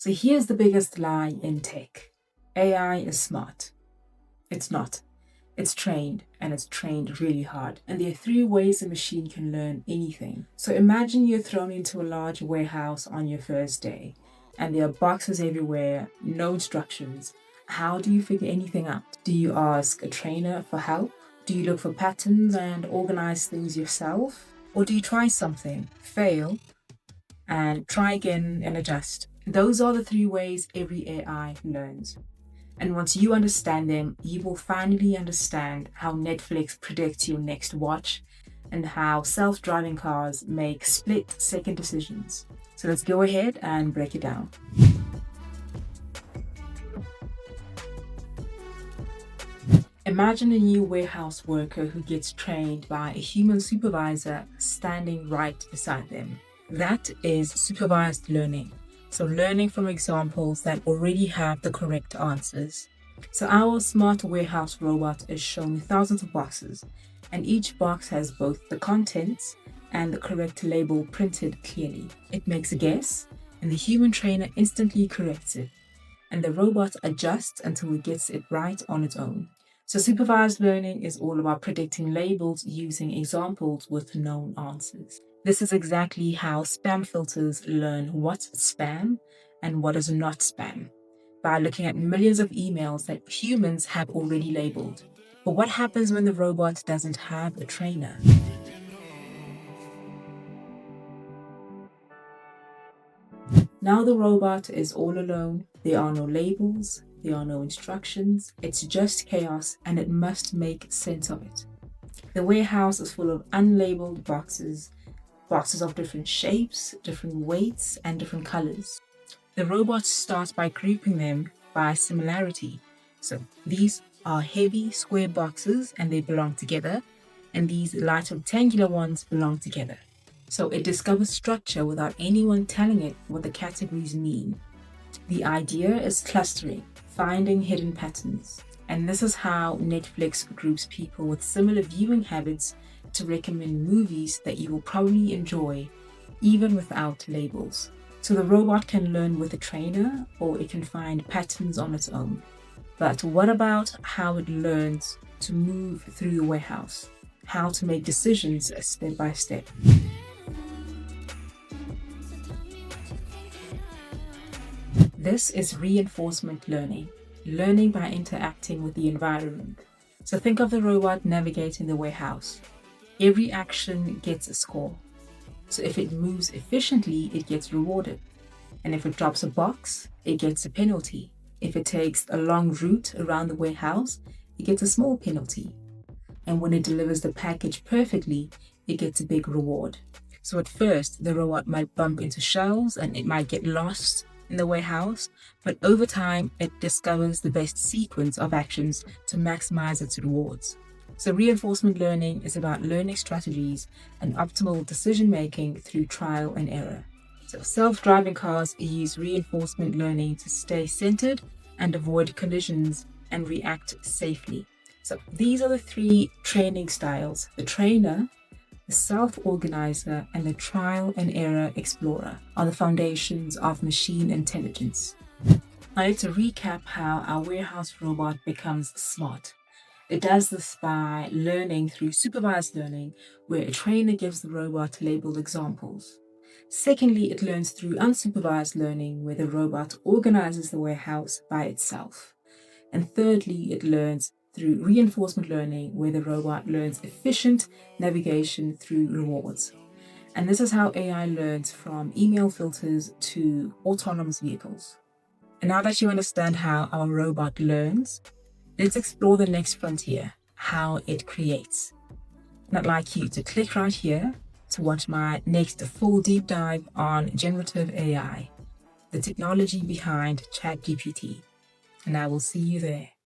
So here's the biggest lie in tech. AI is smart. It's not. It's trained, and it's trained really hard. And there are three ways a machine can learn anything. So imagine you're thrown into a large warehouse on your first day, and there are boxes everywhere, no instructions. How do you figure anything out? Do you ask a trainer for help? Do you look for patterns and organize things yourself? Or do you try something, fail, and try again and adjust? Those are the three ways every AI learns. And once you understand them, you will finally understand how Netflix predicts your next watch and how self-driving cars make split-second decisions. So let's go ahead and break it down. Imagine a new warehouse worker who gets trained by a human supervisor standing right beside them. That is supervised learning. So learning from examples that already have the correct answers. So our smart warehouse robot is shown thousands of boxes, and each box has both the contents and the correct label printed clearly. It makes a guess, and the human trainer instantly corrects it, and the robot adjusts until it gets it right on its own. So supervised learning is all about predicting labels using examples with known answers. This is exactly how spam filters learn what's spam and what is not spam, by looking at millions of emails that humans have already labeled. But what happens when the robot doesn't have a trainer? Now the robot is all alone. There are no labels, there are no instructions. It's just chaos, and it must make sense of it. The warehouse is full of unlabeled boxes of different shapes, different weights, and different colors. The robot starts by grouping them by similarity. So these are heavy square boxes and they belong together, and these light rectangular ones belong together. So it discovers structure without anyone telling it what the categories mean. The idea is clustering, finding hidden patterns. And this is how Netflix groups people with similar viewing habits to recommend movies that you will probably enjoy, even without labels. So the robot can learn with a trainer, or it can find patterns on its own. But what about how it learns to move through the warehouse? How to make decisions step by step? This is reinforcement learning, learning by interacting with the environment. So think of the robot navigating the warehouse. Every action gets a score. So if it moves efficiently, it gets rewarded. And if it drops a box, it gets a penalty. If it takes a long route around the warehouse, it gets a small penalty. And when it delivers the package perfectly, it gets a big reward. So at first, the robot might bump into shelves and it might get lost in the warehouse, but over time, it discovers the best sequence of actions to maximize its rewards. So reinforcement learning is about learning strategies and optimal decision-making through trial and error. So self-driving cars use reinforcement learning to stay centered and avoid collisions and react safely. So these are the three training styles: the trainer, the self-organizer, and the trial and error explorer are the foundations of machine intelligence. Now let's recap how our warehouse robot becomes smart. It does this by learning through supervised learning, where a trainer gives the robot labeled examples. Secondly, it learns through unsupervised learning, where the robot organizes the warehouse by itself. And thirdly, it learns through reinforcement learning, where the robot learns efficient navigation through rewards. And this is how AI learns from email filters to autonomous vehicles. And now that you understand how our robot learns, let's explore the next frontier, how it creates. And I'd like you to click right here to watch my next full deep dive on generative AI, the technology behind ChatGPT. And I will see you there.